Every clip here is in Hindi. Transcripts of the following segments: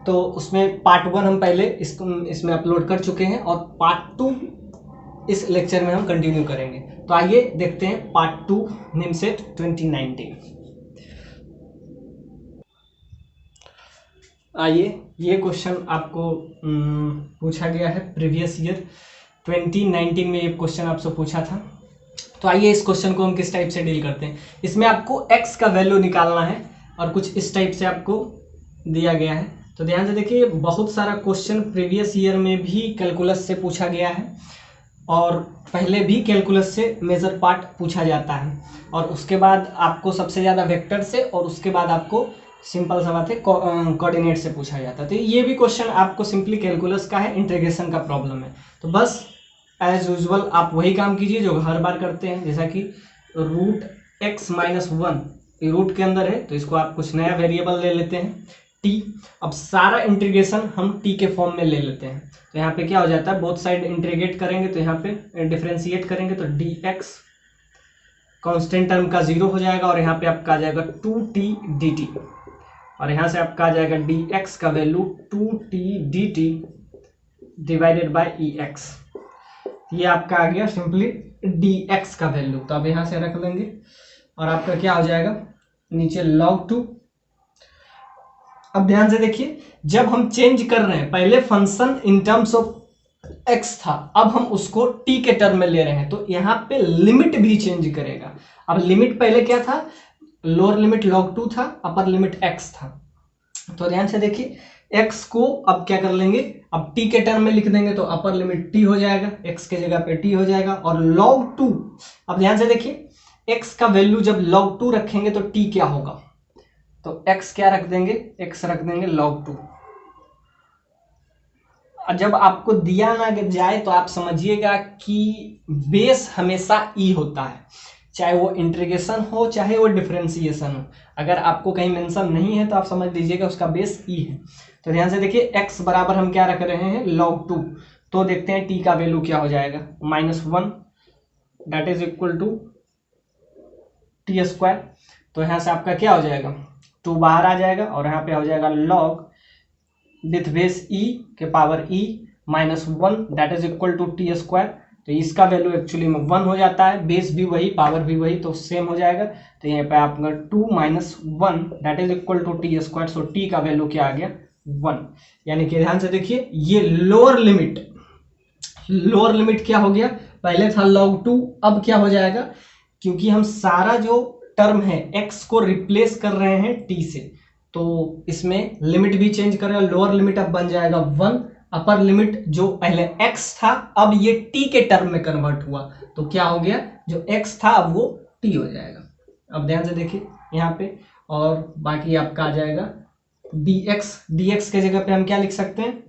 तो उसमें पार्ट 1 हम पहले इसमें अपलोड कर चुके हैं और पार्ट 2 इस लेक्चर में हम कंटिन्यू करेंगे। तो आइए देखते हैं पार्ट 2 निमसेट 2019। आइए, ये क्वेश्चन आपको पूछा गया है प्रीवियस ईयर 2019 में। ये क्वेश्चन आपसे पूछा था। तो आइए इस क्वेश्चन को हम किस टाइप से डील करते हैं। इसमें आपको x का वैल्यू निकालना है और कुछ इस टाइप से आपको दिया गया है। तो ध्यान से देखिए, बहुत सारा क्वेश्चन प्रीवियस ईयर में भी कैलकुलस से पूछा गया है और पहले भी कैलकुलस से मेजर पार्ट पूछा जाता है, और उसके बाद आपको सबसे ज़्यादा वेक्टर से, और उसके बाद आपको सिंपल सा बात है कोऑर्डिनेट से पूछा जाता है। तो ये भी क्वेश्चन आपको सिंपली कैलकुलस का है, इंटीग्रेशन का प्रॉब्लम है। तो बस एज यूजुअल आप वही काम कीजिए जो हर बार करते हैं, जैसा कि रूट x माइनस 1 रूट के अंदर है तो इसको आप कुछ नया वेरिएबल ले लेते हैं t। अब सारा इंटीग्रेशन हम t के फॉर्म में ले लेते हैं। तो यहाँ पे क्या हो जाता है, बोथ साइड इंटीग्रेट करेंगे तो यहाँ पे डिफरेंशिएट करेंगे तो dx कांस्टेंट टर्म का 0 हो जाएगा और यहाँ पे आपका आ जाएगा 2t dt, और यहाँ से आपका आ जाएगा dx का value 2t dt divided by ex। ये आपका आ गया सिंपली dx का वैल्यू। तो अब यहाँ से रख लेंगे और आपका क्या हो जाएगा नीचे log 2। अब ध्यान से देखिए, जब हम चेंज कर रहे हैं, पहले function in terms of x था, अब हम उसको t के टर्म में ले रहे हैं, तो यहाँ पे लिमिट भी चेंज करेगा। अब लिमिट पहले क्या था, लोअर लिमिट log 2 था, अपर लिमिट x था। तो ध्यान से देखिए, x को अब क्या कर लेंगे, अब t के टर्म में लिख देंगे तो अपर लिमिट t हो जाएगा, x के जगह पे t हो जाएगा, और log 2। अब ध्यान से देखिए, x का वैल्यू जब log 2 रखेंगे तो t क्या होगा, तो x क्या रख देंगे, x रख देंगे log 2। जब आपको दिया ना जाए तो आप समझिएगा कि बेस हमेशा e होता है, चाहे वो इंटीग्रेशन हो चाहे वो डिफरेंशिएशन हो। अगर आपको कहीं मेंशन नहीं है तो आप समझ लीजिएगा उसका बेस e है। तो ध्यान से देखिए, x बराबर हम क्या रख रहे हैं, log 2। तो देखते हैं t का वैल्यू क्या हो जाएगा, -1 that is equal to t square. तो यहाँ से आपका क्या हो जाएगा, 2 बाहर आ जाएगा और यहाँ पे हो जाएगा log विथ बेस e के power e -1 that is equal to t square. तो इसका वैल्यू एक्चुअली में 1 हो जाता है, बेस भी वही पावर भी वही, तो सेम हो जाएगा। तो यहाँ पे आपका 2 - 1 that is equal to t square. So t का वैल्यू क्या आ गया, 1। यानी कि ध्यान से देखिए, ये लोअर लिमिट क्या हो गया, पहले था log 2, अब क्या हो जाएगा, क्योंकि हम सारा जो टर्म है x को रिप्लेस कर रहे हैं t से, तो इसमें लिमिट भी चेंज करेगा। लोअर लिमिट अब बन जाएगा 1, अपर लिमिट जो पहले x था अब ये t के टर्म में कन्वर्ट हुआ, तो क्या हो गया, जो x था अब वो t हो जाएगा। अब ध्यान से देखिए यहाँ पे, और बाकी आपका आ जाएगा dx के जगह पे हम क्या लिख सकते हैं,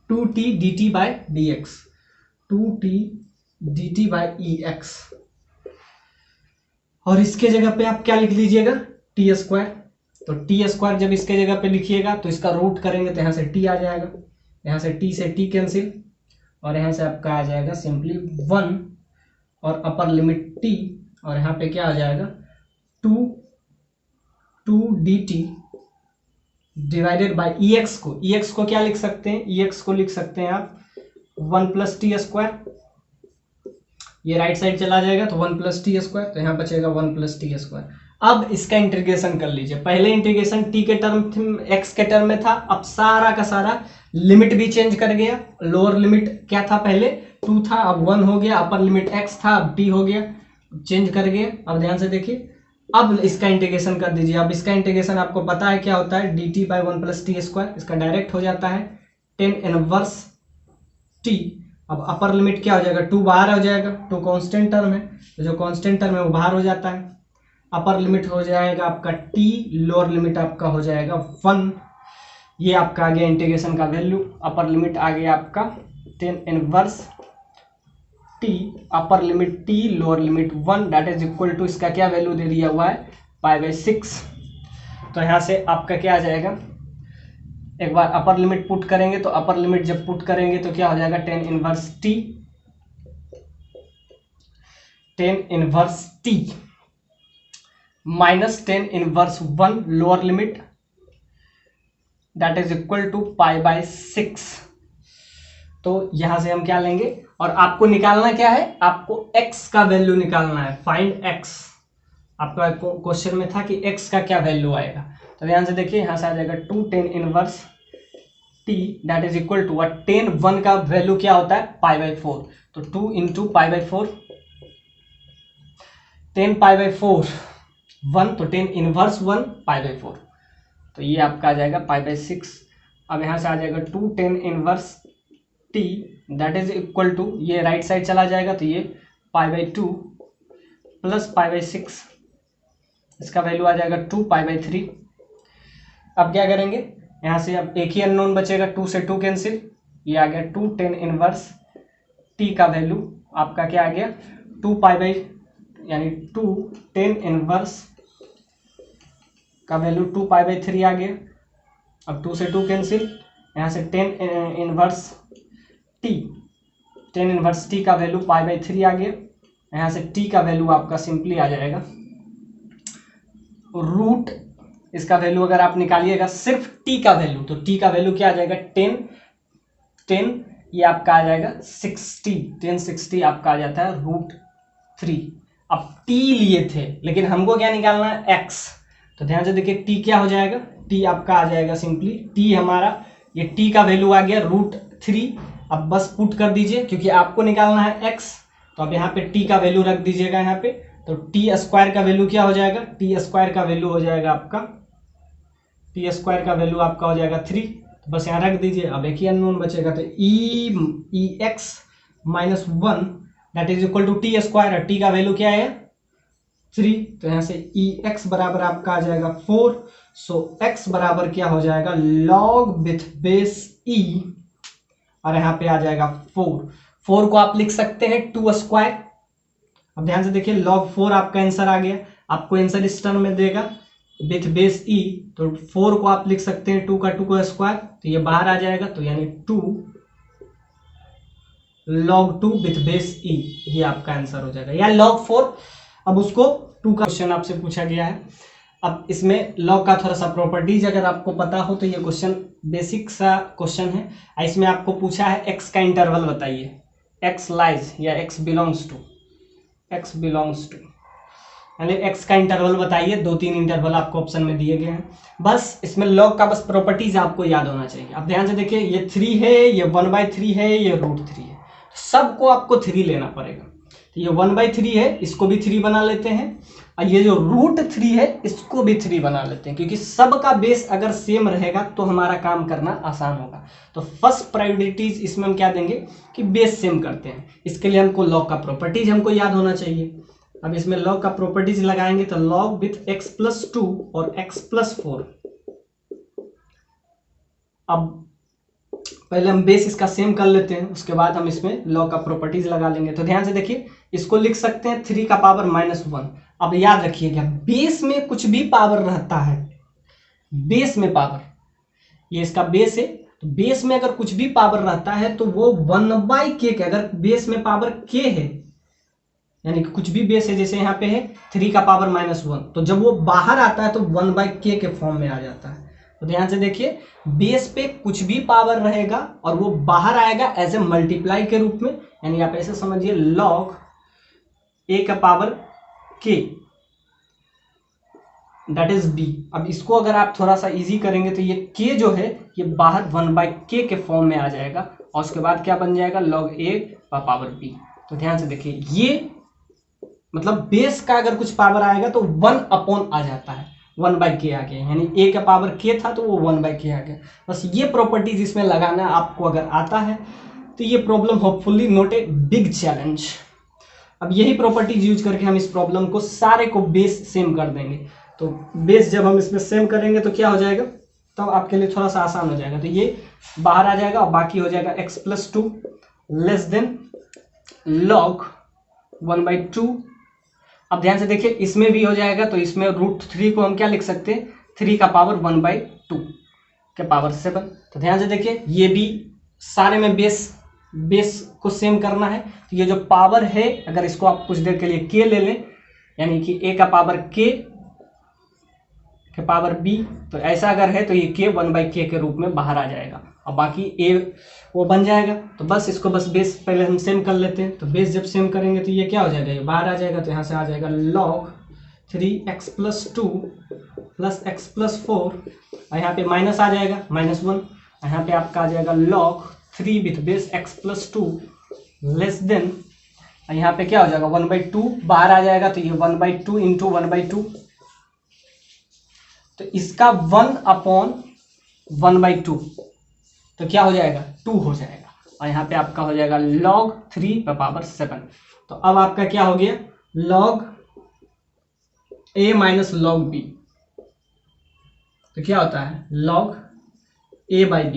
2t dt by dx, 2t dt by ex, और इसके जगह पे आप क्या लिख लीजिएगा, टी स्क्वायर। तो टी स्क्वायर जब इसके जगह पे लिखिएगा तो इसका रूट करेंगे तो यहाँ से टी आ जाएगा, यहाँ से टी कैंसिल, और यहाँ से आपका आ जाएगा सिंपली 1 और अपर लिमिट टी, और यहाँ पे क्या आ जाएगा 2 dt डिवाइडेड बाय ex को क्या लिख सकते हैं, ex को लिख सकते हैं आप 1 + टी स्क्वायर। ये राइट साइड चला जाएगा तो 1 + टी स्क्वायर, तो यहाँ बचेगा 1 + टी स्क्वायर। अब इसका इंटीग्रेशन कर लीजिए, पहले इंटीग्रेशन t के टर्म x के टर्म में था, अब सारा का सारा लिमिट भी चेंज कर गया। लोअर लिमिट क्या था, पहले 2 था अब 1 हो गया, अपर लिमिट x था अब t हो गया, चेंज कर गए। अब ध्यान से देखिए, अब इसका इंटीग्रेशन कर दीजिए। अब इसका इंटीग्रेशन आपको पता है क्या होता है, dt बाय 1 + टी स्क्वायर, इसका डायरेक्ट हो जाता है tan इनवर्स t। अब अपर लिमिट क्या हो जाएगा, 2 बाहर हो जाएगा, 2 कांस्टेंट टर्म है, तो जो कांस्टेंट टर्म है वो बाहर हो जाता है। अपर लिमिट हो जाएगा आपका t, लोअर लिमिट आपका हो जाएगा 1। ये आपका आ गया इंटीग्रेशन का वैल्यू। अपर लिमिट आ गया आपका tan inverse t, upper limit t, lower limit 1 that is equal to, इसका क्या वैल्यू दे दिया हुआ है, π/6। तो यहाँ से आपका क्या आ जाएगा, एक बार अपर लिमिट पुट करेंगे, तो अपर लिमिट जब पुट करेंगे तो क्या हो जाएगा, tan inverse t minus tan inverse 1 lower limit that is equal to π/6। तो यहां से हम क्या लेंगे, और आपको निकालना क्या है, आपको x का वैल्यू निकालना है, फाइंड x। आपका क्वेश्चन में था कि x का क्या वैल्यू आएगा, तो ध्यान से देखिए यहां से आ जाएगा 2 tan inverse t that is equal to tan 1 का वैल्यू क्या होता है π/4, तो 2 इंटू π/4, tan π/4 1, तो tan इनवर्स 1 π/4, तो ये आपका आ जाएगा π/6। अब यहां से आ जाएगा 2 tan inverse t that is equal to, ये राइट साइड चला जाएगा तो ये π/2 प्लस π/6, इसका वैल्यू आ जाएगा 2 π/3। अब क्या करेंगे, यहाँ से अब एक ही अननोन बचेगा, 2 से 2 कैंसिल, ये आ गया 2 tan इनवर्स t का वैल्यू आपका क्या आ गया 2 यानी 2 tan इनवर्स का वैल्यू 2 π/3 आ गया। अब 2 से 2 कैंसिल, यहाँ से tan इनवर्स t का वैल्यू π/3 आ गया। यहाँ से t का वैल्यू आपका सिंपली आ जाएगा रूट, इसका वैल्यू अगर आप निकालिएगा सिर्फ t का वैल्यू, तो t का वैल्यू क्या आ जाएगा 10 ये आपका आ जाएगा 1060 आपका आ जाता है √3। अब t लिए थे लेकिन हमको क्या निकालना है x, तो ध्यान से देखिए t क्या हो जाएगा, t आपका आ जाएगा सिंपली t हमारा, ये t का वैल्यू आ गया √3। अब बस पुट कर दीजिए क्योंकि आपको निकालना है x, तो अब यहाँ पे t का वैल्यू रख दीजिएगा यहाँ पे, तो टी स्क्वायर का वैल्यू क्या हो जाएगा, टी स्क्वायर का वैल्यू हो जाएगा आपका, टी स्क्वायर का वैल्यू आपका हो जाएगा 3, तो बस यहाँ रख दीजिए। अब एक ही अननोन बचेगा, तो e x minus 1 that is equal to t square, t का वैल्यू क्या है 3, तो यहाँ से ई एक्स बराबर आपका आ जाएगा 4। सो एक्स बराबर क्या हो जाएगा लॉग विथ बेस ई, और यहाँ पे आ जाएगा 4 को आप लिख सकते हैं 2 स्क्वायर। अब ध्यान से देखिए log 4 आपका आंसर आ गया, आपको आंसर इस टर्म में देगा विथ बेस ई, तो 4 को आप लिख सकते हैं 2 का स्क्वायर, तो ये बाहर आ जाएगा, तो यानी 2 log 2 विथ बेस ई, ये आपका आंसर हो जाएगा, या log 4। अब उसको 2 का क्वेश्चन आपसे पूछा गया है। अब इसमें log का थोड़ा सा प्रॉपर्टीज अगर आपको पता हो तो ये क्वेश्चन बेसिक सा क्वेश्चन है। इसमें आपको पूछा है x का इंटरवल बताइए, x लाइज या x बिलोंग्स टू, यानी x का इंटरवल बताइए, 2-3 इंटरवल आपको ऑप्शन में दिए गए हैं। बस इसमें log का बस प्रॉपर्टीज आपको याद होना चाहिए। अब ध्यान से देखिए ये 3 है, ये 1/3 है, ये √3 है, सबको आपको 3 लेना पड़ेगा। तो ये 1/3 है, इसको भी 3 बना लेते हैं, और ये जो √3 है इसको भी 3 बना लेते हैं, क्योंकि सबका बेस अगर सेम रहेगा तो हमारा काम करना आसान होगा। तो फर्स्ट प्रायोरिटीज इसमें हम क्या देंगे कि बेस सेम करते हैं, इसके लिए हमको log का प्रॉपर्टीज हमको याद होना चाहिए। अब इसमें log का प्रॉपर्टीज लगाएंगे तो log विथ x+2 और x+4। अब पहले हम बेस इसका सेम कर लेते हैं, उसके बाद हम इसमें log का प्रॉपर्टीज लगा लेंगे। तो ध्यान से देखिए इसको लिख सकते हैं 3 का पावर -1। अब याद रखिएगा बेस में कुछ भी पावर रहता है, बेस में पावर, ये इसका बेस है, तो बेस में अगर कुछ भी पावर रहता है तो वो 1/k के, अगर बेस में पावर k है यानी कि कुछ भी बेस है, जैसे यहाँ पे है 3 का पावर -1, तो जब वो बाहर आता है तो 1/k के फॉर्म में आ जाता है। तो ध्यान से देखिए बेस पे कुछ भी पावर रहेगा और वो बाहर आएगा एज ए मल्टीप्लाई के रूप में, यानी आप ऐसे समझिए log a का power k that is b। अब इसको अगर आप थोड़ा सा इजी करेंगे तो ये k जो है ये बाहर 1/k के फॉर्म में आ जाएगा, और उसके बाद क्या बन जाएगा log a का पावर b। तो ध्यान से देखिए ये मतलब बेस का अगर कुछ पावर आएगा तो 1 आ जाता है, 1/k आ गया, यानी a का पावर k था तो वो 1/k आ गया। बस ये प्रॉपर्टीज इसमें लगाना आपको अगर आता है तो ये problem hopefully not a big challenge. अब यही प्रॉपर्टीज यूज करके हम इस प्रॉब्लम को सारे को बेस सेम कर देंगे। तो बेस जब हम इसमें सेम करेंगे तो क्या हो जाएगा, तब आपके लिए थोड़ा सा आसान हो जाएगा। तो ये बाहर आ जाएगा और बाकी हो जाएगा x+2 लेस देन log 1/2। अब ध्यान से देखिए इसमें भी हो जाएगा, तो इसमें √3 को हम क्या लिख सकते हैं 3 का पावर 1/2 के पावर 7। तो ध्यान से देखिए ये भी सारे में बेस को सेम करना है, तो ये जो पावर है अगर इसको आप कुछ देर के लिए k ले लें, यानी कि a का पावर k के पावर b, तो ऐसा अगर है तो ये k 1/k के रूप में बाहर आ जाएगा और बाकी a वो बन जाएगा। तो बस इसको बस बेस पहले हम सेम कर लेते हैं। तो बेस जब सेम करेंगे तो ये क्या हो जाएगा, ये बाहर आ जाएगा। तो यहाँ से आ जाएगा log 3x + 2 + x + 4 और यहाँ पे माइनस आ जाएगा -1। यहाँ पे आपका आ जाएगा log 3 with base x + 2 less than, यहाँ पे क्या हो जाएगा 1/2 बाहर आ जाएगा। तो ये 1/2 इंटू 1/2, तो इसका 1/1/2 तो क्या हो जाएगा 2 हो जाएगा। और यहाँ पे आपका हो जाएगा log 3⁻7। तो अब आपका क्या हो गया log a - log b, तो क्या होता है log a/b,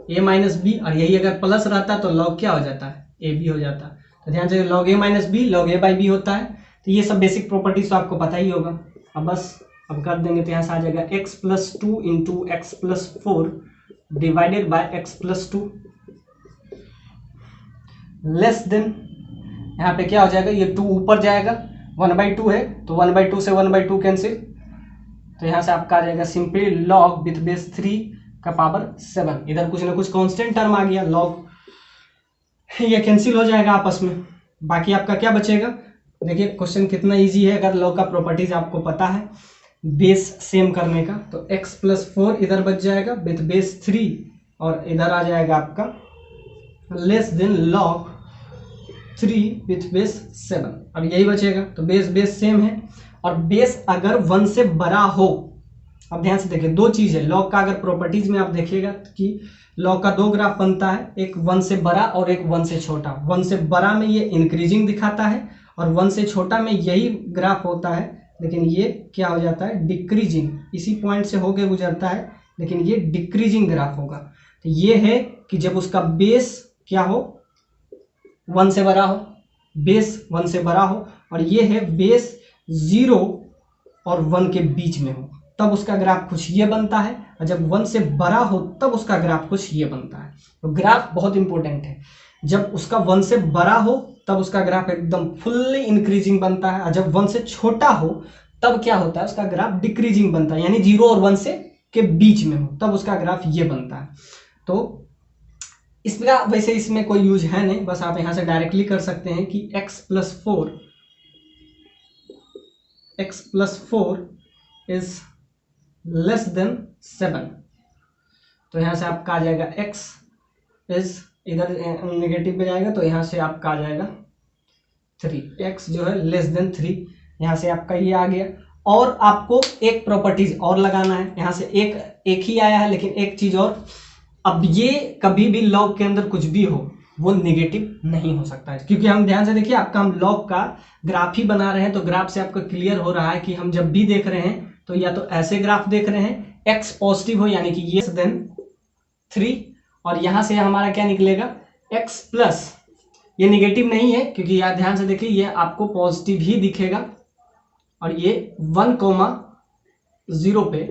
a - b, और यही अगर प्लस रहता तो log क्या हो जाता है ab हो जाता। तो ध्यान से log a - b log a/b होता है। तो ये सब बेसिक प्रॉपर्टीज तो आपको पता ही होगा। अब बस अब कर देंगे तो यहाँ से आ जाएगा x + 2 into x + 4 divided by x + 2 less than, यहाँ पे क्या हो जाएगा ये 2 ऊपर जाएगा, 1/2 है तो 1/2 से 1/2 कैंसिल। तो यहाँ से आपका आ जाएगा सिंपली log विथ बेस 3⁻7। इधर कुछ ना कुछ कांस्टेंट टर्म आ गया, log ये कैंसिल हो जाएगा आपस में। बाकी आपका क्या बचेगा, देखिए क्वेश्चन कितना इजी है अगर log का प्रॉपर्टीज आपको पता है बेस सेम करने का। तो x + 4 इधर बच जाएगा विथ बेस 3 और इधर आ जाएगा आपका less than log 3 with base 7। अब यही बचेगा। तो बेस सेम है और बेस अगर 1 से बड़ा हो, अब ध्यान से देखिए दो चीज है log का, अगर प्रॉपर्टीज में आप देखिएगा कि log का 2 ग्राफ बनता है, एक 1 से बड़ा और एक 1 से छोटा। 1 से बड़ा में ये इंक्रीजिंग दिखाता है और 1 से छोटा में यही ग्राफ होता है, लेकिन ये क्या हो जाता है डिक्रीजिंग, इसी पॉइंट से होके गुजरता है लेकिन ये डिक्रीजिंग ग्राफ होगा। तो ये है कि जब उसका बेस क्या हो 1 से बड़ा हो, बेस 1 से बड़ा हो, और ये है बेस 0 और 1 के बीच में हो, तब उसका ग्राफ कुछ ये बनता है। और जब 1 से बड़ा हो तब उसका ग्राफ कुछ ये बनता है। तो ग्राफ बहुत इंपॉर्टेंट है। जब उसका 1 से बड़ा हो तब उसका ग्राफ एकदम फुल्ली इंक्रीजिंग बनता है, और जब 1 से छोटा हो तब क्या होता है उसका ग्राफ डिक्रीजिंग बनता है, यानी 0 और 1 से के बीच में हो तब उसका ग्राफ ये बनता है। तो इसका वैसे इसमें कोई यूज है नहीं, बस आप यहां से डायरेक्टली कर सकते हैं कि x + 4 इज लेस देन 7। तो यहां से आपका आ जाएगा x इज, इधर नेगेटिव में जाएगा तो यहां से आपका आ जाएगा 3, x जो है लेस देन 3। यहां से आपका ये आ गया। और आपको एक प्रॉपर्टीज और लगाना है, यहां से एक ही आया है लेकिन एक चीज और, अब ये कभी भी log के अंदर कुछ भी हो वो नेगेटिव नहीं हो सकता है, क्योंकि हम ध्यान से देखिए आपका हम log का ग्राफ ही बना रहे हैं। तो ग्राफ से आपको क्लियर हो रहा है कि हम जब भी देख रहे हैं तो या तो ऐसे ग्राफ देख रहे हैं x पॉजिटिव हो यानी कि ये देन 3, और यहां से हमारा क्या निकलेगा x प्लस, ये नेगेटिव नहीं है क्योंकि यार ध्यान से देखिए ये आपको पॉजिटिव ही दिखेगा, और ये 1,0 पे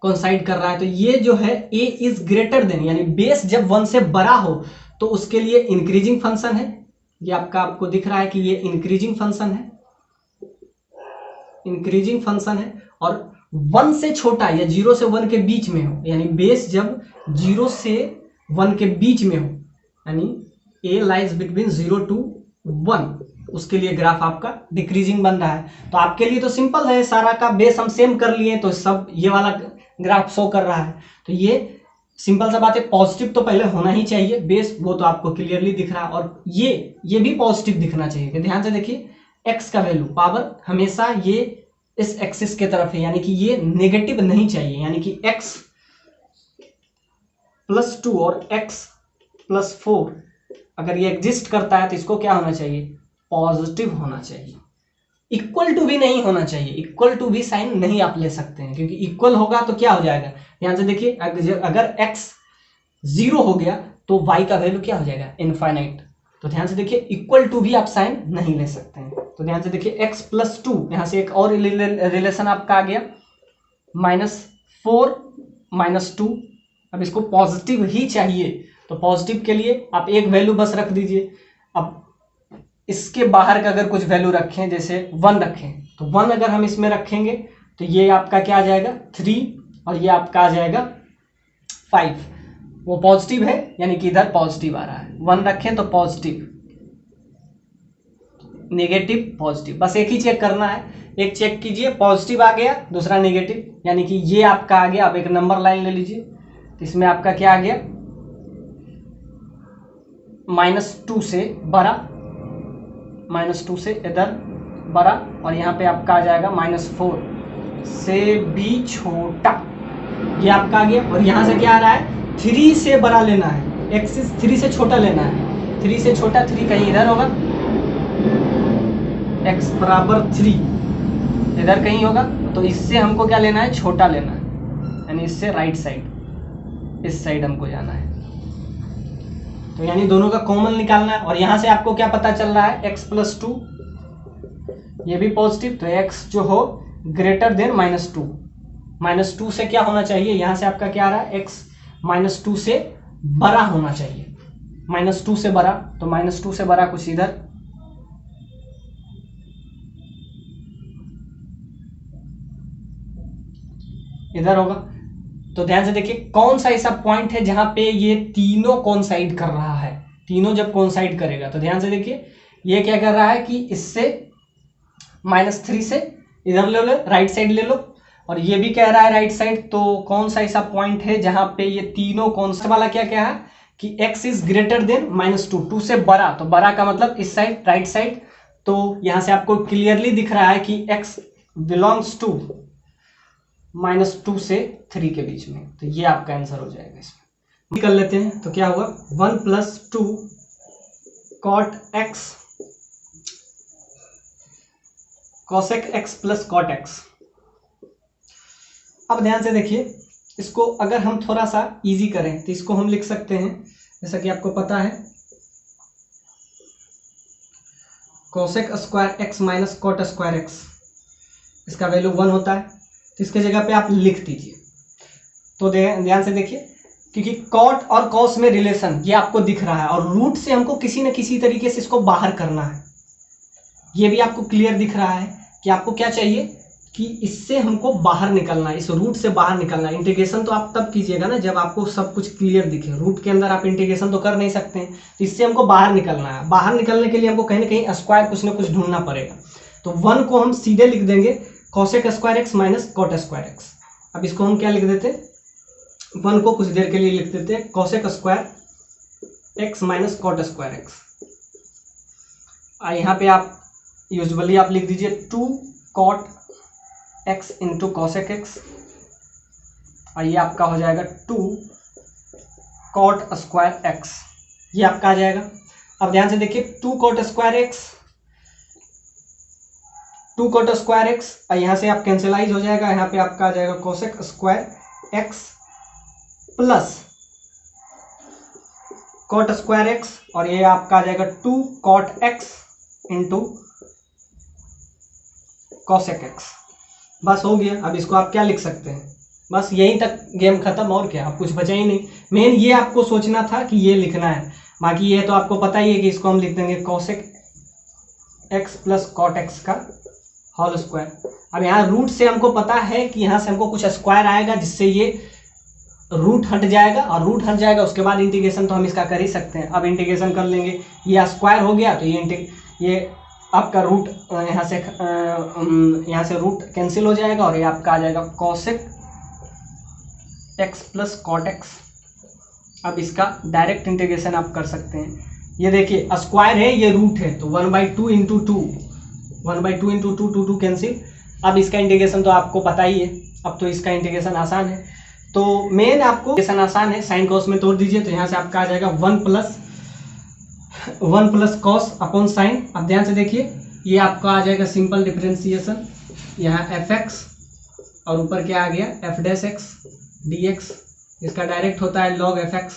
कोइंसाइड कर रहा है। तो ये जो है a इज ग्रेटर देन, यानी बेस जब 1 से बड़ा हो तो उसके लिए इंक्रीजिंग फंक्शन है। ये आपको दिख रहा है कि ये इंक्रीजिंग फंक्शन है, इंक्रीजिंग फंक्शन है। और 1 से छोटा या 0 से 1 के बीच में हो, यानी बेस जब 0 से 1 के बीच में हो, यानी a लाइज बिटवीन 0 to 1, उसके लिए ग्राफ आपका डिक्रीजिंग बन रहा है। तो आपके लिए तो सिंपल है, सारा का बेस हम सेम कर लिए तो सब ये वाला ग्राफ शो कर रहा है। तो ये सिंपल सा बात है, पॉजिटिव तो पहले होना ही चाहिए बेस, वो तो आपको क्लियरली दिख रहा है, और ये भी पॉजिटिव दिखना चाहिए। ध्यान से देखिए x का वैल्यू पावर हमेशा ये इस एक्सिस के तरफ है, यानी कि ये नेगेटिव नहीं चाहिए, यानी कि x + 2 और x + 4 अगर ये एग्जिस्ट करता है तो इसको क्या होना चाहिए पॉजिटिव होना चाहिए। इक्वल टू भी नहीं होना चाहिए, इक्वल टू भी साइन नहीं आप ले सकते हैं, क्योंकि इक्वल होगा तो क्या हो जाएगा, ध्यान से देखिए अगर x 0 हो गया तो y का वैल्यू क्या हो जाएगा इनफाइनाइट। तो ध्यान से देखिए इक्वल टू भी आप साइन नहीं ले सकते हैं। तो ध्यान से देखिए x + 2, यहां से एक और रिलेशन आपका आ गया -4 - 2। अब इसको पॉजिटिव ही चाहिए, तो पॉजिटिव के लिए आप एक वैल्यू बस रख दीजिए। अब इसके बाहर का अगर कुछ वैल्यू रखें, जैसे 1 रखें, तो 1 अगर हम इसमें रखेंगे तो ये आपका क्या आ जाएगा 3 और ये आपका आ जाएगा 5। वो पॉजिटिव है यानी कि इधर पॉजिटिव आ रहा है, 1 रखें तो पॉजिटिव, नेगेटिव पॉजिटिव, बस एक ही चेक करना है। एक चेक कीजिए, पॉजिटिव आ गया, दूसरा नेगेटिव, यानी कि ये आपका आ गया। अब एक नंबर लाइन ले लीजिए, तो इसमें आपका क्या आ गया -2 से बड़ा, -2 से इधर बड़ा, और यहाँ पे आपका आ जाएगा -4 से भी छोटा, ये आपका आ गया। और यहाँ से क्या आ रहा है 3 से बड़ा लेना है, एक्सिस 3 से छोटा लेना है, 3 से छोटा, 3 कहीं इधर होगा, x बराबर 3 इधर कहीं होगा, तो इससे हमको क्या लेना है छोटा लेना है, यानी इससे राइट साइड, इस साइड हमको जाना है। तो यानी दोनों का कॉमन निकालना है। और यहाँ से आपको क्या पता चल रहा है x + 2, ये भी पॉजिटिव, तो x जो हो ग्रेटर देन -2, -2 से क्या होना चाहिए, यहाँ से आपका क्या आ रहा है x -2 से बड़ा होना चाहिए, -2 से बड़ा, तो -2 से बड़ा कुछ इधर, इधर होगा। तो ध्यान से देखिए कौन सा ऐसा पॉइंट है जहां पे ये तीनों कोइंसाइड कर रहा है, तीनों जब कोइंसाइड करेगा, तो ध्यान से देखिए ये क्या कर रहा है कि इससे -3 से इधर ले लो, राइट साइड ले लो, और ये भी कह रहा है राइट साइड। तो कौन सा ऐसा पॉइंट है जहां पे ये तीनों कौन-सा वाला क्या क्या है कि x इज ग्रेटर देन -2, 2 से बड़ा, तो बड़ा का मतलब इस साइड, राइट साइड। तो यहां से आपको क्लियरली दिख रहा है कि x बिलोंग्स टू -2 से 3 के बीच में, तो ये आपका आंसर हो जाएगा। इसमें कर लेते हैं, तो क्या होगा 1 + 2 cot x cosec x + cot x। अब ध्यान से देखिए इसको अगर हम थोड़ा सा इजी करें तो इसको हम लिख सकते हैं, जैसा कि आपको पता है cosec square x minus cot square x, इसका वैल्यू 1 होता है, तो इसके जगह पे आप लिख दीजिए। तो ध्यान से देखिए, क्योंकि cot और cos में रिलेशन ये आपको दिख रहा है, और रूट से हमको किसी न किसी तरीके से इसको बाहर करना है, ये भी आपको क्लियर दिख रहा है कि आपको क्या चाहिए कि इससे हमको बाहर निकलना है, इस रूट से बाहर निकलना है। इंटीग्रेशन तो आप तब कीजिएगा ना जब आपको सब कुछ क्लियर दिखे, रूट के अंदर आप इंटीग्रेशन तो कर नहीं सकते हैं, तो इससे हमको बाहर निकलना है। बाहर निकलने के लिए हमको कहीं ना कहीं स्क्वायर कुछ ना कुछ ढूंढना पड़ेगा, तो 1 को हम सीधे लिख देंगे cosec square x minus cot square x। अब इसको हम क्या लिख देते, 1 को कुछ देर के लिए लिख देते cosec square x minus cot square x। यहाँ पे आप यूजुअली आप लिख दीजिए 2 cot x into cosec x, और ये आपका हो जाएगा 2 cot स्क्वायर x, ये आपका आ जाएगा। अब ध्यान से देखिए 2 cot square x, 2 cot square x, और यहाँ से आप कैंसिलाइज हो जाएगा, यहाँ पे आपका आ जाएगा cosec square x plus cot square x, और ये आपका आ जाएगा 2 cot x into cosec x। बस हो गया। अब इसको आप क्या लिख सकते हैं, बस यहीं तक गेम खत्म, और क्या, अब कुछ बचा ही नहीं। मेन ये आपको सोचना था कि ये लिखना है, बाकी ये तो आपको पता ही है कि इसको हम लिख देंगे cosec x plus cot x का होल स्क्वायर। अब यहाँ रूट से हमको पता है कि यहाँ से हमको कुछ स्क्वायर आएगा जिससे ये रूट हट जाएगा, और रूट हट जाएगा उसके बाद इंटीग्रेशन तो हम इसका कर ही सकते हैं। अब इंटीग्रेशन कर लेंगे, ये स्क्वायर हो गया, तो ये आपका रूट यहाँ से रूट कैंसिल हो जाएगा, और ये आपका आ जाएगा cosec x plus cot x। अब इसका डायरेक्ट इंटीग्रेशन आप कर सकते हैं। ये देखिए स्क्वायर है, ये रूट है, तो 1/2 इंटू 2, 1/2 इंटू 2, 2 कैंसिल। अब इसका इंटीग्रेशन तो आपको पता ही है, अब तो इसका इंटीग्रेशन आसान है। तो मेन आपको इंटीग्रेशन आसान है, साइन कॉस में तोड़ दीजिए, तो यहाँ से आपका आ जाएगा 1 प्लस कॉस अपॉन साइन। अब ध्यान से देखिए ये आपका आ जाएगा सिंपल डिफरेंशिएशन, यहाँ fx और ऊपर क्या आ गया f' x dx, इसका डायरेक्ट होता है log fx।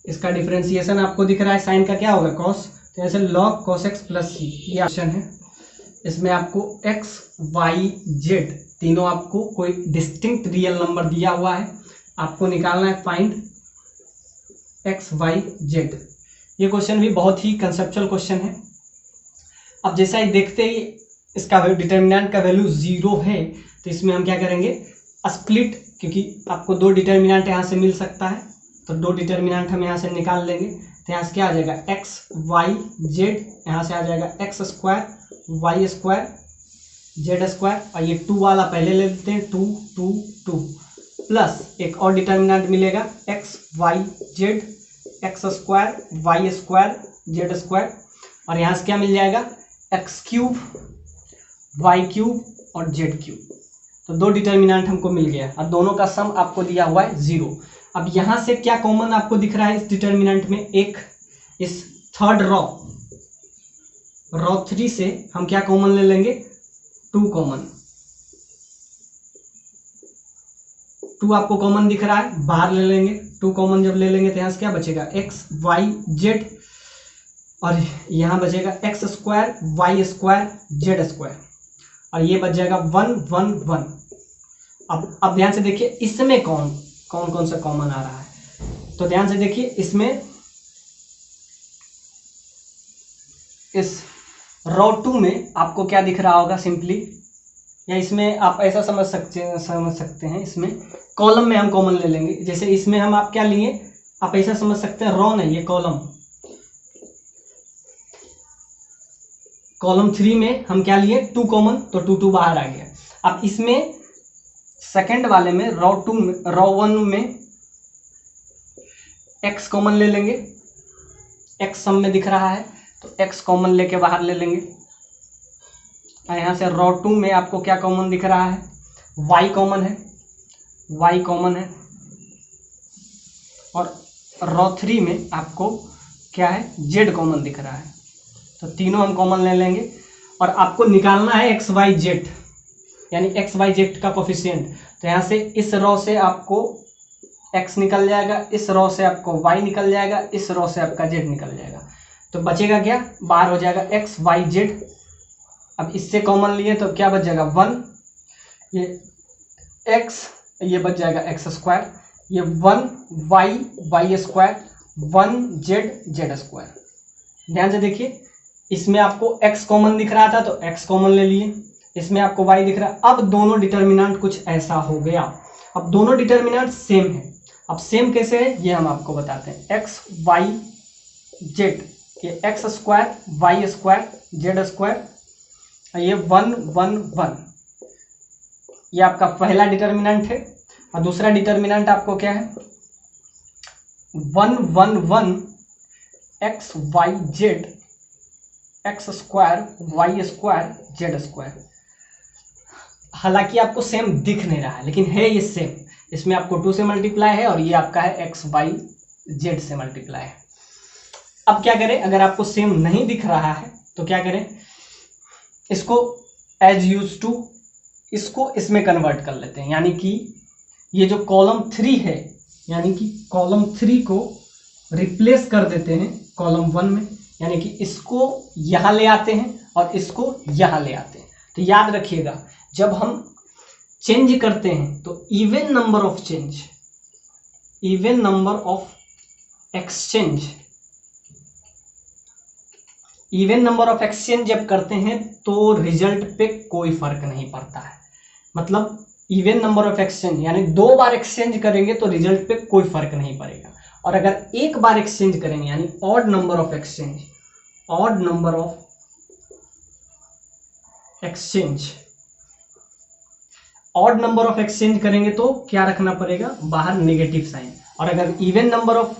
इसका डिफरेंशिएशन आपको दिख रहा है, साइन का क्या होगा cos, तो ऐसे log cos x plus c, ये ऑप्शन है। इसमें आपको x y z तीनों आपको कोई डिस्टिंक्ट रियल नंबर दिया हुआ है, आपको निकालना है फाइंड x y z। ये क्वेश्चन भी बहुत ही कंसेप्चुअल क्वेश्चन है। अब जैसा ही देखते ही इसका डिटर्मिनेंट का वैल्यू 0 है तो इसमें हम क्या करेंगे, स्प्लिट, क्योंकि आपको दो डिटर्मिनेंट यहाँ से मिल सकता है तो दो डिटर्मिनेंट हम यहाँ से निकाल लेंगे। तो यहाँ से क्या आ जाएगा एक्स वाई जेड, यहाँ से आ जाएगा x square y square z square, और ये 2 वाला पहले ले लेते हैं, 2 2 2 प्लस एक और डिटर्मिनेंट मिलेगा x y z x square y square z square, और यहाँ से क्या मिल जाएगा एक्स क्यूब वाई क्यूब और जेड क्यूब। तो दो डिटर्मिनेंट हमको मिल गया और दोनों का सम आपको दिया हुआ है 0। अब यहाँ से क्या कॉमन आपको दिख रहा है इस डिटर्मिनेंट में, एक इस थर्ड रॉ 3 से हम क्या कॉमन ले लेंगे, 2 कॉमन, 2 आपको कॉमन दिख रहा है, बाहर ले लेंगे, 2 कॉमन जब ले लेंगे तो यहाँ से क्या बचेगा एक्स वाई जेड, और यहाँ बचेगा x square y square z square, और ये बच जाएगा 1 1 1। अब ध्यान से देखिए इसमें कौन कौन सा कॉमन आ रहा है, तो ध्यान से देखिए इसमें इस रॉ 2 में आपको क्या दिख रहा होगा सिंपली, या इसमें आप ऐसा समझ सकते हैं इसमें कॉलम में हम कॉमन ले लेंगे, जैसे इसमें हम आप क्या लिए, आप ऐसा समझ सकते हैं रॉ नहीं ये कॉलम 3 में हम क्या लिए 2 कॉमन, तो 2 2 बाहर आ गया। अब इसमें सेकंड वाले में रॉ 1 में x कॉमन ले लेंगे, x सम में दिख रहा है तो x कॉमन लेके बाहर ले लेंगे, और यहाँ से रॉ 2 में आपको क्या कॉमन दिख रहा है, y कॉमन है, और रॉ 3 में आपको क्या है z कॉमन दिख रहा है, तो तीनों हम कॉमन ले लेंगे। और आपको निकालना है एक्स वाई जेड, यानी एक्स वाई जेड का कोफिशिएंट, तो यहाँ से इस रॉ से आपको x निकल जाएगा, इस रॉ से आपको y निकल जाएगा, इस रॉ से आपका z निकल जाएगा, तो बचेगा क्या, बाहर हो जाएगा एक्स वाई जेड। अब इससे कॉमन लिए तो क्या बच जाएगा 1, ये x, ये बच जाएगा एक्स स्क्वायर, ये 1 वाई स्क्वायर 1 जेड स्क्वायर। ध्यान से देखिए इसमें आपको x कॉमन दिख रहा था तो x कॉमन ले लिए, इसमें आपको y दिख रहा है। अब दोनों डिटर्मिनेंट कुछ ऐसा हो गया, अब दोनों डिटर्मिनेंट सेम है। अब सेम कैसे है ये हम आपको बताते हैं, x वाई जेड, ये x square y square z square, ये 1 1 1, ये आपका पहला डिटर्मिनेंट है। और दूसरा डिटर्मिनेंट आपको क्या है 1 1 1 x y z x square y square z square. हालांकि आपको सेम दिख नहीं रहा है लेकिन है ये सेम, इसमें आपको 2 से मल्टीप्लाई है और ये आपका है एक्स वाई जेड से मल्टीप्लाई है। अब क्या करें, अगर आपको सेम नहीं दिख रहा है तो क्या करें, इसको एज यूज टू इसको इसमें कन्वर्ट कर लेते हैं, यानी कि ये जो कॉलम 3 है, यानी कि कॉलम 3 को रिप्लेस कर देते हैं कॉलम 1 में, यानी कि इसको यहाँ ले आते हैं और इसको यहाँ ले आते हैं। तो याद रखिएगा जब हम चेंज करते हैं तो इवन नंबर ऑफ एक्सचेंज जब करते हैं तो रिजल्ट पे कोई फर्क नहीं पड़ता है। मतलब इवन नंबर ऑफ एक्सचेंज यानी 2 बार एक्सचेंज करेंगे तो रिजल्ट पे कोई फर्क नहीं पड़ेगा, और अगर एक बार एक्सचेंज करेंगे यानी ऑड नंबर ऑफ एक्सचेंज करेंगे तो क्या रखना पड़ेगा, बाहर नेगेटिव साइन, और अगर इवन नंबर ऑफ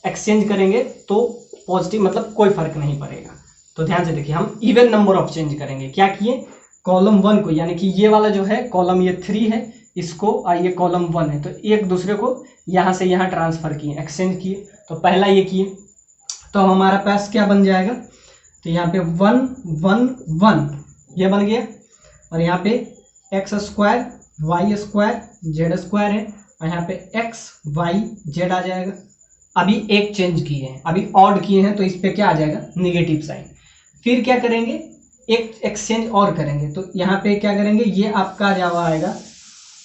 एक्सचेंज करेंगे तो पॉजिटिव, मतलब कोई फर्क नहीं पड़ेगा। तो ध्यान से देखिए हम इवन नंबर ऑफ चेंज करेंगे, क्या किए कॉलम 1 को, यानी कि ये वाला जो है कॉलम ये 3 है, इसको और ये कॉलम 1 है, तो एक दूसरे को यहाँ से यहाँ ट्रांसफर किए, एक्सचेंज किए। तो पहला ये किए तो हमारा पास क्या बन जाएगा, तो यहाँ पे 1 1 1 ये बन गया, और यहाँ पे x square y square z square है, और यहाँ पे एक्स वाई जेड आ जाएगा। अभी एक चेंज किए हैं, अभी ऑड किए हैं तो इस पे क्या आ जाएगा, नेगेटिव साइन। फिर क्या करेंगे, एक एक्सचेंज और करेंगे, तो यहाँ पे क्या करेंगे, ये आपका जब आएगा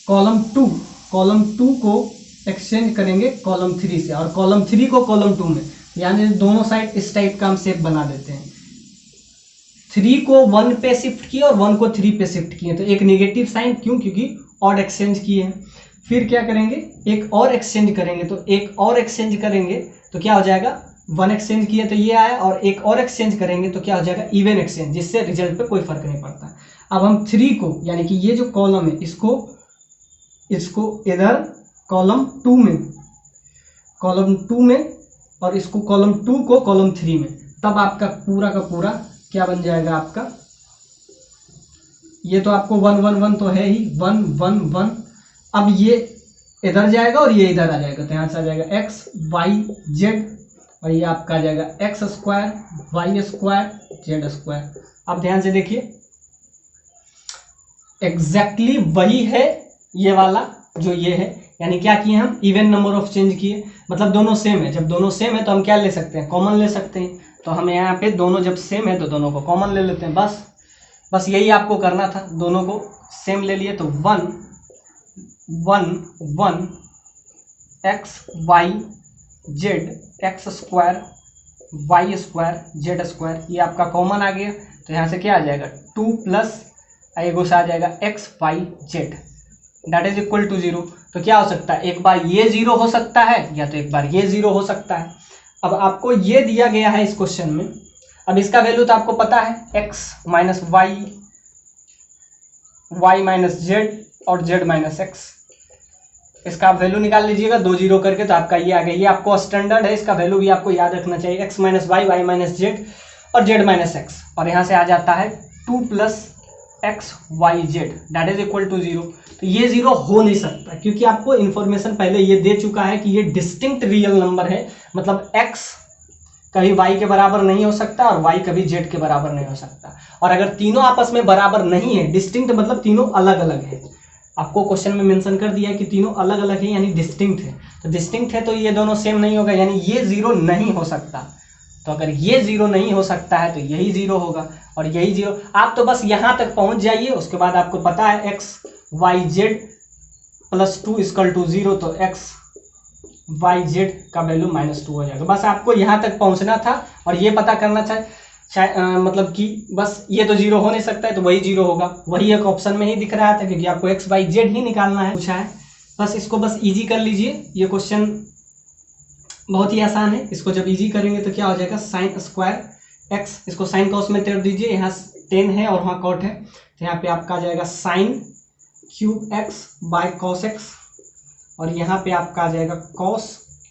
कॉलम 2 को एक्सचेंज करेंगे कॉलम 3 से, और कॉलम 3 को कॉलम 2 में, यानी दोनों साइड इस टाइप का हम शेप बना देते हैं। 3 को 1 पे शिफ्ट किए और 1 को 3 पे शिफ्ट किए, तो एक नेगेटिव साइन, क्यों? क्योंकि ऑड एक्सचेंज किए हैं। फिर क्या करेंगे, एक और एक्सचेंज करेंगे, तो एक और एक्सचेंज करेंगे तो क्या हो जाएगा, 1 एक्सचेंज किए तो ये आया, और एक और एक्सचेंज करेंगे तो क्या हो जाएगा, इवन एक्सचेंज, जिससे रिजल्ट पे कोई फर्क नहीं पड़ता। अब हम 3 को, यानी कि ये जो कॉलम है इसको इधर कॉलम 2 में और इसको कॉलम 2 को कॉलम 3 में, तब आपका पूरा का पूरा क्या बन जाएगा आपका, ये तो आपको 1 1 1 तो है ही, 1 1 1, अब ये इधर जाएगा और ये इधर आ जाएगा, तो यहाँ से आ जाएगा x y z, और ये आपका आ जाएगा x square y square z square. अब ध्यान से देखिए, एग्जैक्टली वही है ये वाला जो ये है, यानी क्या किए हम, इवन नंबर ऑफ चेंज किए, मतलब दोनों सेम है। जब दोनों सेम है तो हम क्या ले सकते हैं, कॉमन ले सकते हैं। तो हम यहाँ पे दोनों जब सेम है तो दोनों को कॉमन ले लेते हैं, बस यही आपको करना था, दोनों को सेम ले लिए, तो 1 1 1 x y z x square y square z square, ये आपका कॉमन आ गया, तो यहाँ से क्या आ जाएगा 2 प्लस एगो से आ जाएगा x y z that is equal to 0। तो क्या हो सकता है, एक बार ये 0 हो सकता है या तो एक बार ये 0 हो सकता है। अब आपको ये दिया गया है इस क्वेश्चन में, अब इसका वैल्यू तो आपको पता है, x minus y, y minus z और z माइनस एक्स, इसका आप वैल्यू निकाल लीजिएगा 2 0 करके, तो आपका ये आ गया। ये आपको स्टैंडर्ड है, इसका वैल्यू भी आपको याद रखना चाहिए, x minus y, y minus z और z माइनस एक्स, और यहाँ से आ जाता है 2 plus x y z that is equal to 0। तो ये 0 हो नहीं सकता, क्योंकि आपको इन्फॉर्मेशन पहले ये दे चुका है कि ये डिस्टिंक्ट रियल नंबर है, मतलब x कभी y के बराबर नहीं हो सकता और y कभी z के बराबर नहीं हो सकता। और अगर तीनों आपस में बराबर नहीं है, डिस्टिंक्ट मतलब तीनों अलग अलग है, आपको क्वेश्चन में मेंशन कर दिया है कि तीनों अलग अलग है, यानी डिस्टिंक्ट है। तो डिस्टिंक्ट है तो ये दोनों सेम नहीं होगा, यानी ये 0 नहीं हो सकता। तो अगर ये 0 नहीं हो सकता है तो यही 0 होगा और यही 0। आप तो बस यहाँ तक पहुँच जाइए, उसके बाद आपको पता है x y z plus 2 equal to 0, तो x y z का वैल्यू -2 हो जाएगा। बस आपको यहाँ तक पहुँचना था और ये पता करना था, मतलब कि बस ये तो 0 हो नहीं सकता है, तो वही 0 होगा, वही एक ऑप्शन में ही दिख रहा था, क्योंकि आपको x y z ही निकालना है, पूछा है। बस इसको बस इजी कर लीजिए, ये क्वेश्चन बहुत ही आसान है। इसको जब इजी करेंगे तो क्या हो जाएगा, साइन स्क्वायर x, इसको साइन कॉस में तोड़ दीजिए, यहाँ टेन है और वहाँ कॉट है, तो यहाँ पे आपका आ जाएगा sine cube x by cos x, और यहाँ पे आपका आ जाएगा cos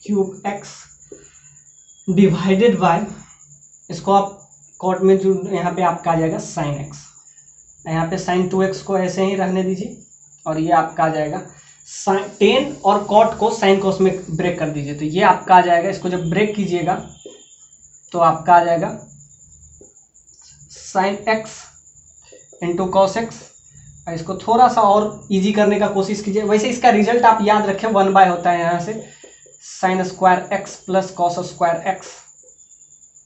cube x divided by, इसको आप कॉट में जो यहाँ पे आपका आ जाएगा साइन x, यहाँ पे साइन 2x को ऐसे ही रहने दीजिए, और ये आपका आ जाएगा टेन और कॉट को साइन कॉस में ब्रेक कर दीजिए, तो ये आपका आ जाएगा। इसको जब ब्रेक कीजिएगा तो आपका आ जाएगा sine x into cos x. इसको थोड़ा सा और इजी करने का कोशिश कीजिए, वैसे इसका रिजल्ट आप याद रखें 1 बाय होता है, यहाँ से sign square x plus cos square x,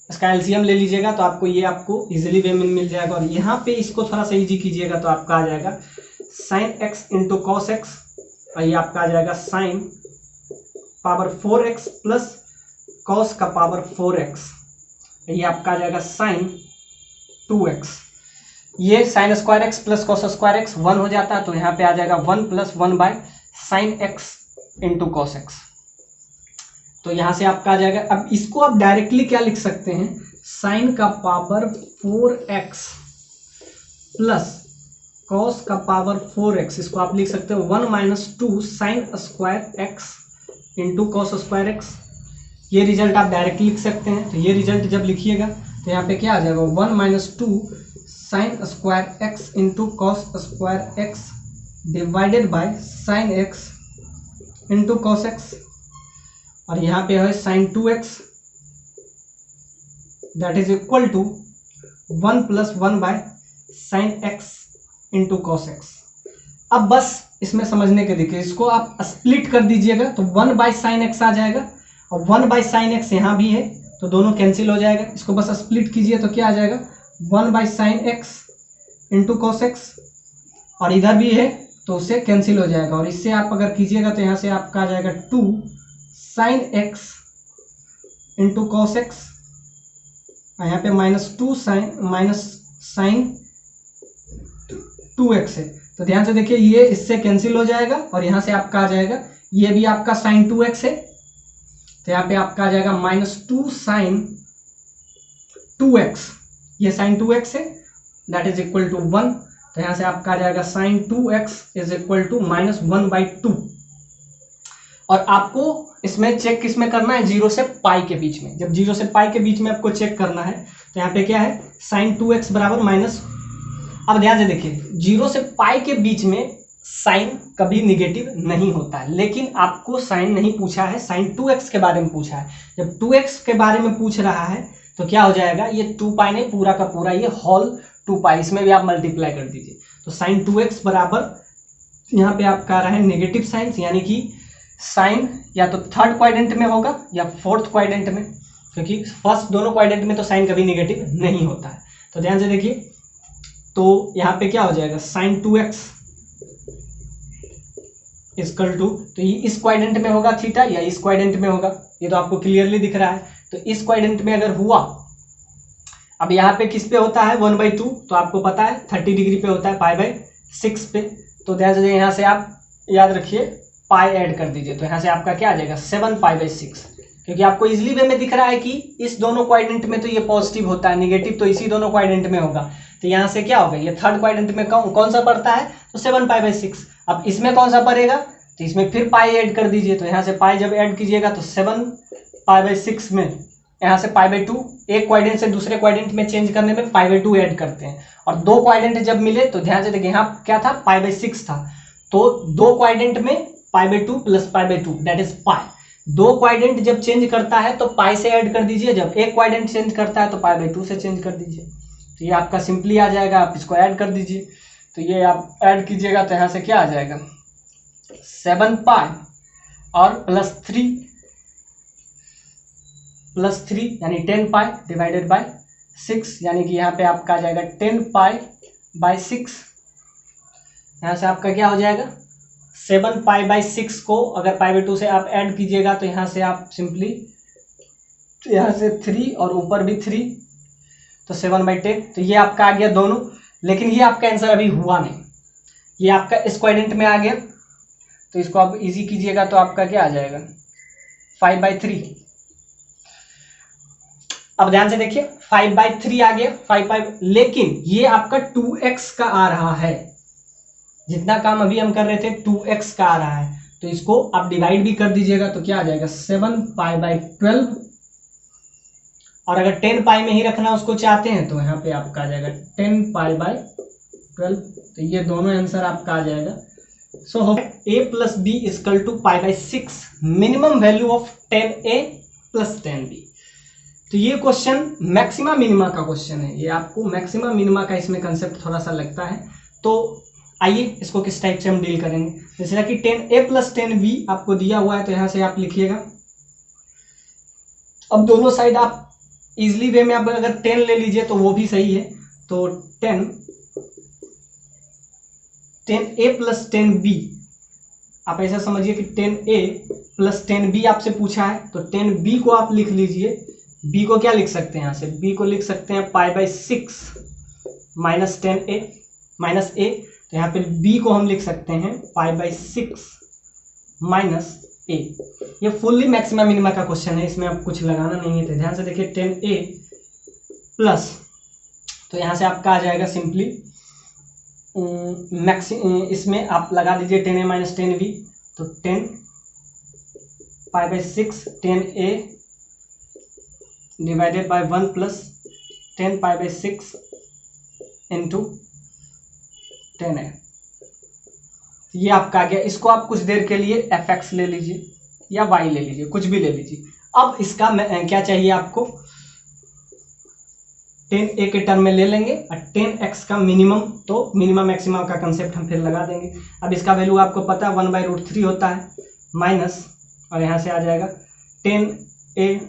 इसका एलसीएम ले लीजिएगा तो आपको ये आपको इजीली वे में मिल जाएगा। और यहाँ पे इसको थोड़ा सा इजी कीजिएगा तो आपका आ जाएगा sine x into cos x, और ये आपका आ जाएगा sine power 4x plus cos का पावर 4x, ये आपका आ जाएगा साइन 2x। ये sine square x plus cos square x 1 हो जाता है, तो यहाँ पे आ जाएगा 1 plus 1 by sine x into cos x, तो यहाँ से आपका आ जाएगा। अब इसको आप डायरेक्टली क्या लिख सकते हैं, साइन का पावर 4x प्लस कॉस का पावर 4x, इसको आप लिख सकते हो 1 minus 2 sine square x into cos square x. ये रिजल्ट आप डायरेक्टली लिख सकते हैं, तो ये रिजल्ट जब लिखिएगा तो यहाँ पे क्या आ जाएगा 1 minus 2 sine square x into cos square x divided by sine x into cos x, और यहाँ पे है sine 2x that is equal to 1 plus 1 by sine x into cos x. अब बस इसमें समझने के देखिए, इसको आप स्प्लिट कर दीजिएगा तो 1 बाय साइन एक्स आ जाएगा, और 1 बाय साइन एक्स यहाँ भी है तो दोनों कैंसिल हो जाएगा। इसको बस स्प्लिट कीजिए तो क्या आ जाएगा 1 by sine x into cos x, और इधर भी है तो उससे कैंसिल हो जाएगा, और इससे आप अगर कीजिएगा तो यहाँ से आपका आ जाएगा 2 sine x into cos x, यहाँ पे -2 साइन साइन 2x है। तो ध्यान से देखिए, ये इससे कैंसिल हो जाएगा और यहां से आपका आ जाएगा, ये भी आपका साइन 2x है, तो यहाँ पे आपका आ जाएगा -2 साइन 2x, ये साइन 2x है, दैट इज इक्वल टू 1। तो यहां से आपका आ जाएगा sine 2x is equal to -1/2। और आपको इसमें चेक किसमें करना है, 0 से पाई के बीच में। जब 0 से पाई के बीच में आपको चेक करना है तो यहाँ पे क्या है, साइन 2x बराबर माइनस, अब ध्यान से देखिए 0 से पाई के बीच में साइन कभी निगेटिव नहीं होता है, लेकिन आपको साइन नहीं पूछा है, साइन 2x के बारे में पूछा है। जब 2x के बारे में पूछ रहा है तो क्या हो जाएगा, ये 2 पाई नहीं, पूरा का पूरा ये होल 2 पाई, इसमें भी आप मल्टीप्लाई कर दीजिए। तो साइन 2x बराबर यहाँ पे आपका आ रहा है नेगेटिव साइन, यानी कि साइन या तो थर्ड क्वाड्रेंट में होगा या फोर्थ क्वाड्रेंट में, क्योंकि फर्स्ट दोनों क्वाड्रेंट में तो साइन कभी नेगेटिव नहीं होता है। तो ध्यान से देखिए, तो यहाँ पे क्या हो जाएगा, साइन 2x इक्वल टू, तो ये इस क्वाड्रेंट में होगा थीटा या इस क्वाड्रेंट में होगा, ये तो आपको क्लियरली दिख रहा है। तो इस क्वाड्रेंट में अगर हुआ, अब यहाँ पे किस पे होता है 1/2, तो आपको पता है 30 डिग्री पे होता है, π/6 पे। तो ध्यान से यहाँ से आप याद रखिए पाई ऐड कर दीजिए, तो यहाँ से आपका क्या आ जाएगा 7 π/6, क्योंकि आपको इजिली वे में दिख रहा है कि इस दोनों क्वाड्रेंट में तो ये पॉजिटिव होता है, निगेटिव तो इसी दोनों क्वाड्रेंट में होगा। तो यहाँ से क्या होगा, ये थर्ड क्वाड्रेंट में कौन सा पड़ता है, तो 7 π/6। अब इसमें कौन सा पड़ेगा, तो इसमें फिर पाई ऐड कर दीजिए, तो यहाँ से पाई जब ऐड कीजिएगा तो 7 π/6 में यहाँ से π/2, एक क्वाड्रेंट से दूसरे क्वाड्रेंट में चेंज करने में π/2 ऐड करते हैं, और दो क्वाड्रेंट जब मिले तो ध्यान से देखिए यहाँ क्या था, π/6 था, तो दो क्वाड्रेंट में π/2 प्लस π/2 दैट इज पाई। दो क्वाड्रेंट जब चेंज करता है तो पाई से ऐड कर दीजिए, जब एक क्वाड्रेंट चेंज करता है तो π/2 से चेंज कर दीजिए। तो ये आपका सिंपली आ जाएगा, आप इसको ऐड कर दीजिए, तो ये आप ऐड कीजिएगा तो यहाँ से क्या आ जाएगा 7 पाई और प्लस 3 यानी 10 पाई डिवाइडेड बाय 6, यानी कि यहाँ पे आपका आ जाएगा 10 π/6। यहाँ से आपका क्या हो जाएगा 7 π/6 को अगर π/2 से आप ऐड कीजिएगा तो यहाँ से आप सिंपली यहाँ से 3 और ऊपर भी 3, तो 7/10, तो ये आपका आ गया दोनों। लेकिन ये आपका आंसर अभी हुआ नहीं, ये आपका इस क्वाड्रेंट में आ गया, तो इसको आप इजी कीजिएगा तो आपका क्या आ जाएगा 5/3। अब ध्यान से देखिए 5/3 आ गया, 5, लेकिन ये आपका 2x का आ रहा है, जितना काम अभी हम कर रहे थे 2x का आ रहा है, तो इसको आप डिवाइड भी कर दीजिएगा तो क्या आ जाएगा 7 π/12, और अगर 10 पाई में ही रखना उसको चाहते हैं तो यहाँ पे आपका आ जाएगा 10 π/12। तो ये दोनों आंसर आपका आ जाएगा। सो हो a plus b equal to π/6, minimum value of 10a plus 10b। तो ये क्वेश्चन मैक्सिमा मिनिमा का क्वेश्चन है, ये आपको मैक्सिमा मिनिमा का इसमें कंसेप्ट थोड़ा सा लगता है। तो आइए इसको किस टाइप से हम डील करेंगे। जैसे कि 10a प्लस 10b आपको दिया हुआ है, तो यहाँ से आप लिखिएगा, अब दोनों साइड आप इजली वे में आप अगर 10 ले लीजिए तो वो भी सही है। तो 10a प्लस 10b, आप ऐसा समझिए कि 10a प्लस 10b आपसे पूछा है, तो 10b को आप लिख लीजिए। b को क्या लिख सकते हैं, यहाँ से b को लिख सकते हैं π/6 माइनस 10a माइनस a, तो यहाँ पे b को हम लिख सकते हैं π/6 माइनस a। ये फुल्ली मैक्सिमा मिनिमा का क्वेश्चन है, इसमें आप कुछ लगाना नहीं है। तो ध्यान से देखिए 10a प्लस, तो यहाँ से आपका आ जाएगा सिंपली इसमें आप लगा दीजिए 10a माइनस 10b, तो 10 π/6 10a divided by 1 plus 10 π/6 into 10a, ये आपका आ गया। इसको आप कुछ देर के लिए fx ले लीजिए या y ले लीजिए, कुछ भी ले लीजिए। अब इसका क्या चाहिए आपको, 10a के टर्म में ले लेंगे और 10x का मिनिमम, तो मिनिमम मैक्सिमम का कंसेप्ट हम फिर लगा देंगे। अब इसका वैल्यू आपको पता है 1/√3 होता है, माइनस, और यहाँ से आ जाएगा 10a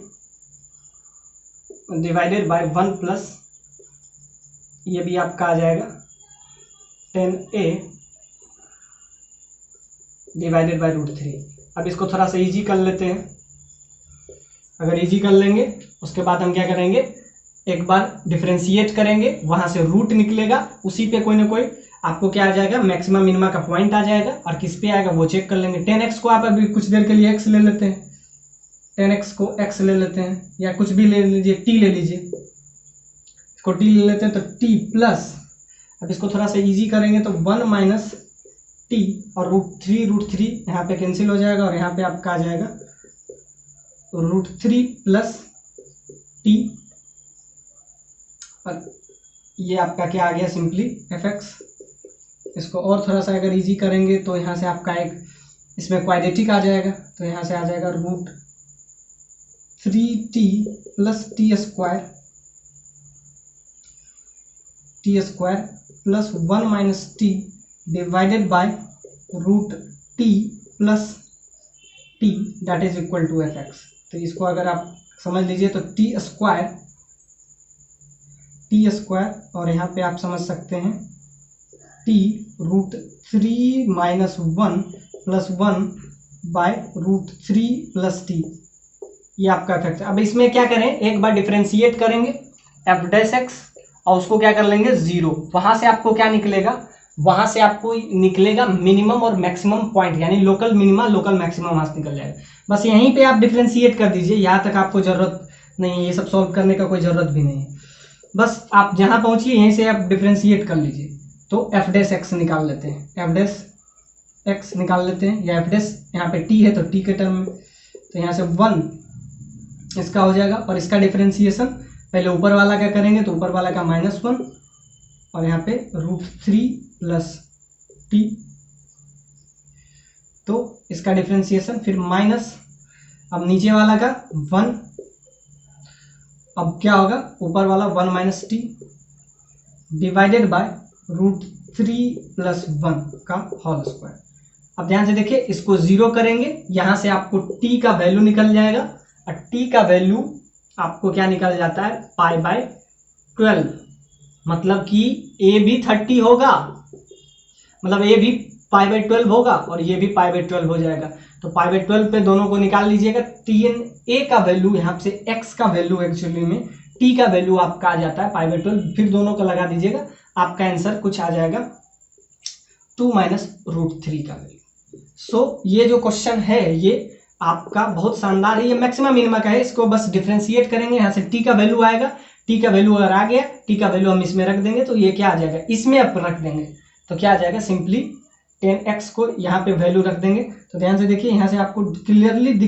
डिवाइडेड बाय 1 प्लस, ये भी आपका आ जाएगा 10a डिवाइडेड बाय √3। अब इसको थोड़ा सा इजी कर लेते हैं। अगर इजी कर लेंगे उसके बाद हम क्या करेंगे, एक बार डिफरेंशिएट करेंगे, वहां से रूट निकलेगा, उसी पे कोई ना कोई आपको क्या आ जाएगा, मैक्सिमम मिनिमा का पॉइंट आ जाएगा, और किस पे आएगा वो चेक कर लेंगे। 10x को आप अभी कुछ देर के लिए x ले लेते हैं, 10x को x ले लेते हैं, या कुछ भी ले लीजिए, t ले लीजिए, इसको t ले लेते हैं, तो t प्लस, अब इसको थोड़ा सा इजी करेंगे तो 1 माइनस टी और रूट थ्री यहाँ पे कैंसिल हो जाएगा, और यहाँ पे आपका आ जाएगा √3 प्लस टी, और ये आपका क्या आ गया, सिंपली fx। इसको और थोड़ा सा अगर इजी करेंगे तो यहाँ से आपका एक इसमें क्वाड्रेटिक आ जाएगा, तो यहाँ से आ जाएगा √3t plus t square plus 1 minus t divided by √t plus t that is equal to fx। तो इसको अगर आप समझ लीजिए तो टी स्क्वायर और यहाँ पे आप समझ सकते हैं t √3 minus 1 plus 1 by √3 plus t, ये आपका फैक्ट है। अब इसमें क्या करें, एक बार डिफरेंशिएट करेंगे f डैश x और उसको क्या कर लेंगे 0, वहां से आपको क्या निकलेगा, वहां से आपको निकलेगा मिनिमम और मैक्सिमम पॉइंट, यानी लोकल मिनिमा लोकल मैक्सिमम वहां से निकल जाएगा। बस यहीं पे आप डिफरेंशिएट कर दीजिए, यहाँ तक आपको जरूरत नहीं है, ये सब सॉल्व करने का कोई जरूरत भी नहीं है। बस आप जहां पहुंचिए यहीं से आप डिफरेंशिएट कर लीजिए। तो f डैश x निकाल लेते हैं, f डैश x निकाल लेते हैं, या f डैश यहाँ पे t है तो t के टर्म में, तो यहाँ से 1 इसका हो जाएगा, और इसका डिफरेंशिएशन पहले ऊपर वाला का करेंगे तो ऊपर वाला का -1 और यहाँ पे √3 प्लस टी, तो इसका डिफरेंशिएशन फिर माइनस, अब नीचे वाला का 1, अब क्या होगा ऊपर वाला 1 minus t divided bye √3 plus 1 का होल स्क्वायर। अब ध्यान से देखिए, इसको 0 करेंगे, यहां से आपको t का वैल्यू निकल जाएगा, और t का वैल्यू आपको क्या निकल जाता है π/12, मतलब कि a भी 30 होगा, मतलब a भी π/12 होगा और ये भी π/12 हो जाएगा। तो π/12 पे दोनों को निकाल लीजिएगा, a का वैल्यू यहाँ से x का वैल्यू एक्चुअली में t का वैल्यू आपका आ जाता है π/12, फिर दोनों को लगा दीजिएगा, आपका आंसर कुछ आ जाएगा 2 माइनस √3 का वैल्यू। सो ये जो क्वेश्चन है ये आपका बहुत शानदार है, ये मैक्सिमम मिनिमा का है, इसको बस डिफरेंशिएट करेंगे, यहाँ से t का वैल्यू आएगा, t का वैल्यू अगर आ गया, t का वैल्यू हम इसमें रख देंगे तो ये क्या आ जाएगा, इसमें आप रख देंगे तो क्या आ जाएगा, सिंपली 10x को यहाँ पे वैल्यू रख देंगे। तो ध्यान से देखिए, यहाँ से आपको क्लियरली